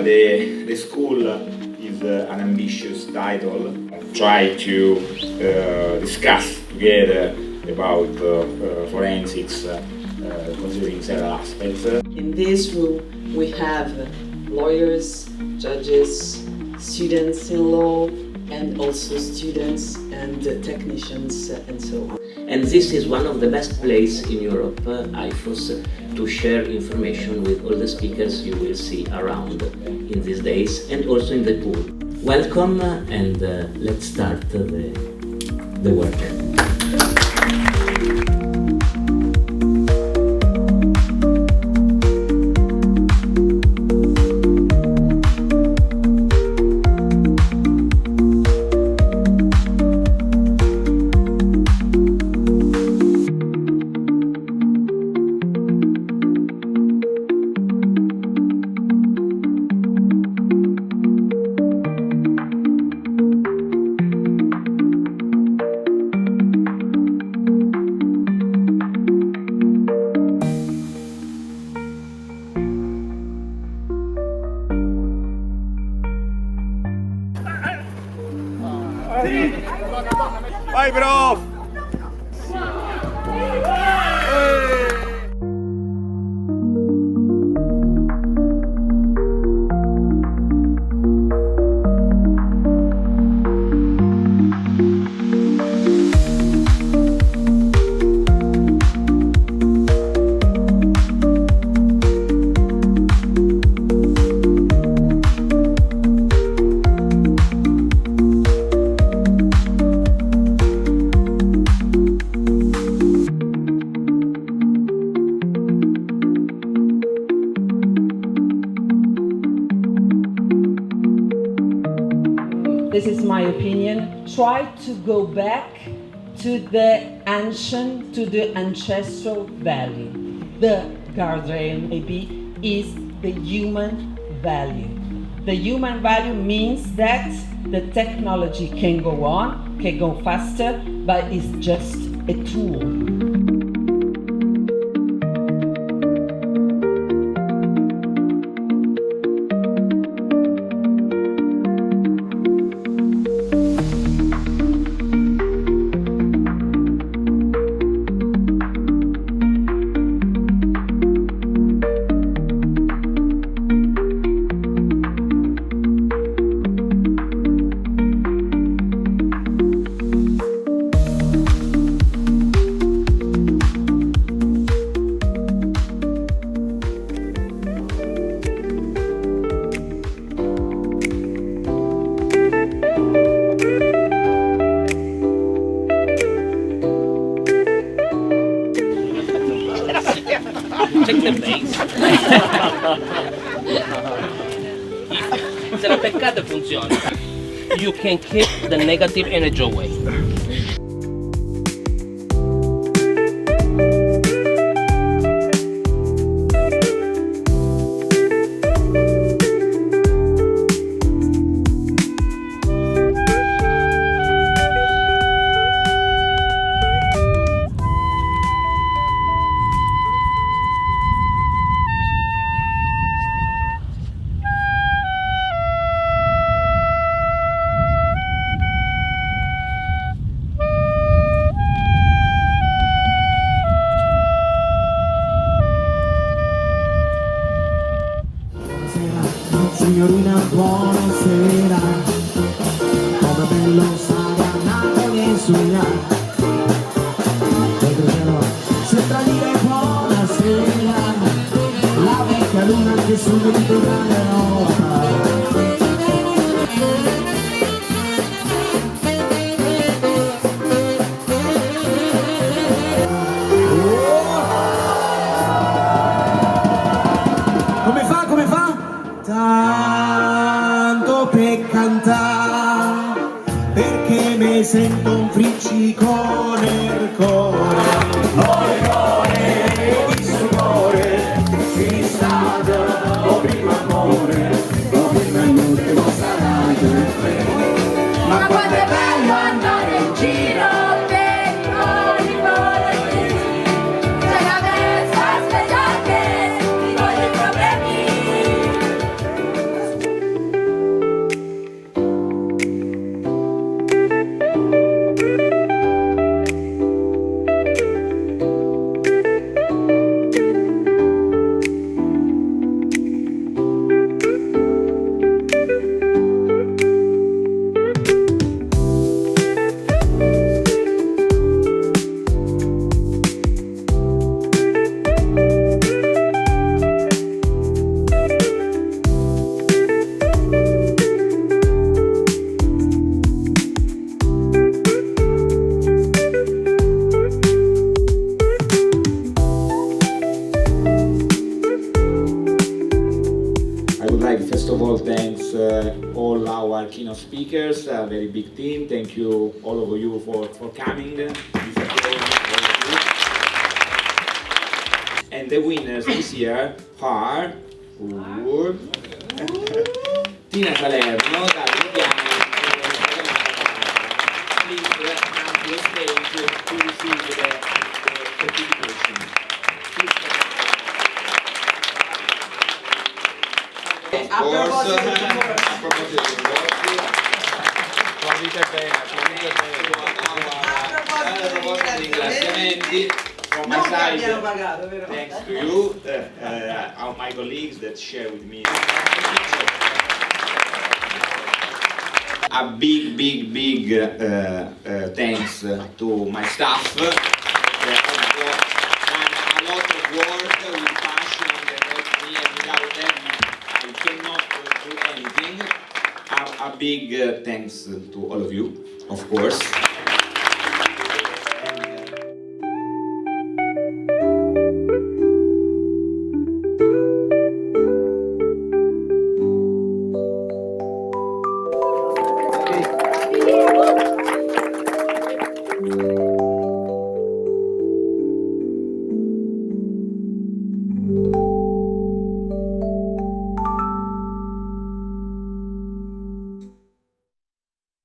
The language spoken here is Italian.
the school is an ambitious title. Try to discuss together about forensics, considering several aspects. In this room we have lawyers, judges, students in law, and also students and technicians and so on. And this is one of the best places in Europe, IFOSS, to share information with all the speakers you will see around in these days and also in the pool. Welcome and let's start the work. Vai prof! This is my opinion. Try to go back to the ancient, to the ancestral value. The guardrail maybe is the human value. The human value means that the technology can go on, can go faster, but it's just a tool. Check the base. Se la peccata funziona, you can keep the negative energy away. Signorina, buonasera, come bello stare a Napoli e sognare. Pedro Gelo, sembra dire buonasera, la vecchia luna che sul Mediterraneo Come fa? Tanto per cantare, perché mi sento un friccicone nel cuore. Ho visto cuore, si sta o prima amore non sarà per me. Ma quanto è bello andare in giro con i volantini, c'è la testa speciale, ti voglio i problemi. big team. Thank you all of you for coming. This applause for you. And the winners this year are Tina Salerno, Davide Piani, please come to the stage to receive the certification. A proposito di rimborsi, convite bene. A proposito di ringraziamenti, from my side, thanks to you, all my colleagues that share with me. A big thanks to my staff. They have done a lot of work with passion that helped me, and without them I cannot do anything. A big thanks to all of you, of course.